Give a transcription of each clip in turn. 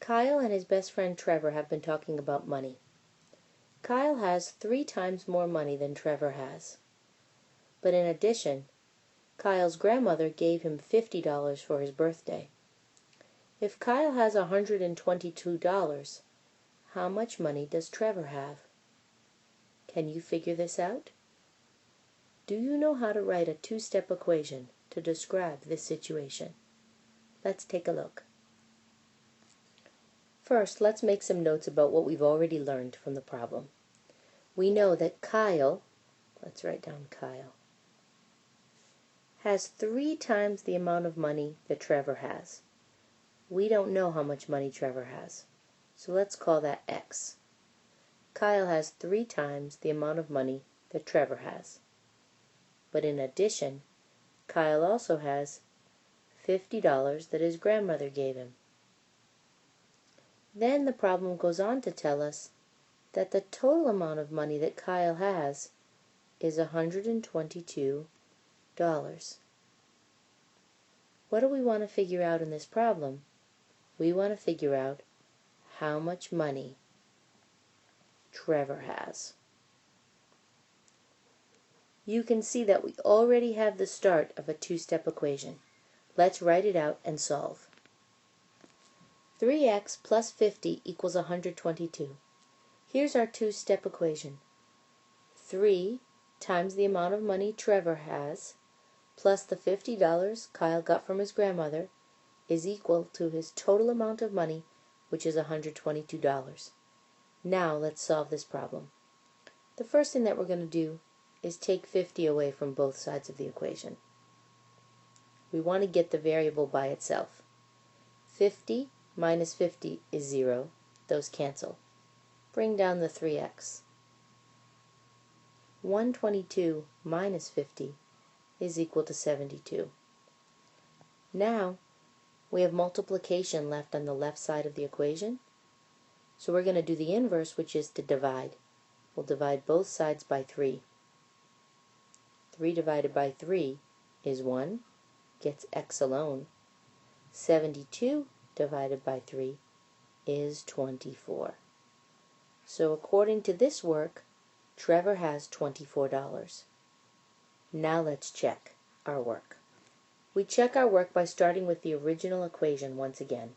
Kyle and his best friend Trevor have been talking about money. Kyle has 3 times more money than Trevor has. But in addition, Kyle's grandmother gave him $50 for his birthday. If Kyle has $122, how much money does Trevor have? Can you figure this out? Do you know how to write a 2-step equation to describe this situation? Let's take a look. First, let's make some notes about what we've already learned from the problem. We know that Kyle, let's write down Kyle, has 3 times the amount of money that Trevor has. We don't know how much money Trevor has, so let's call that X. Kyle has 3 times the amount of money that Trevor has. But in addition, Kyle also has $50 that his grandmother gave him. Then the problem goes on to tell us that the total amount of money that Kyle has is $122. What do we want to figure out in this problem? We want to figure out how much money Trevor has. You can see that we already have the start of a 2-step equation. Let's write it out and solve. 3x plus 50 equals 122. Here's our 2-step equation. 3 times the amount of money Trevor has plus the $50 Kyle got from his grandmother is equal to his total amount of money, which is $122. Now let's solve this problem. The first thing that we're going to do is take 50 away from both sides of the equation. We want to get the variable by itself. 50 minus 50 is 0. Those cancel. Bring down the 3x. 122 minus 50 is equal to 72. Now we have multiplication left on the left side of the equation. So we're going to do the inverse, which is to divide. We'll divide both sides by 3. 3 divided by 3 is 1, gets x alone. 72 divided by 3 is 24. So according to this work, Trevor has $24. Now let's check our work. We check our work by starting with the original equation once again.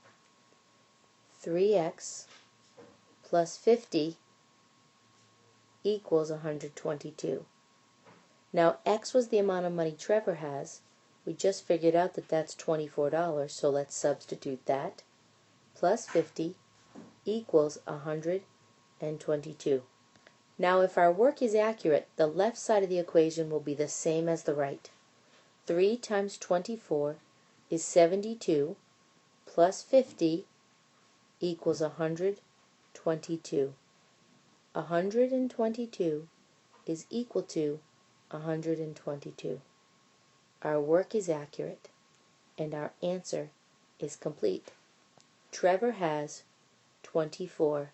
3x plus 50 equals 122. Now x was the amount of money Trevor has. We just figured out that that's $24, so let's substitute that. Plus 50 equals 122. Now if our work is accurate, the left side of the equation will be the same as the right. 3 times 24 is 72, plus 50 equals 122. 122 is equal to 122. Our work is accurate, and our answer is complete. Trevor has $24.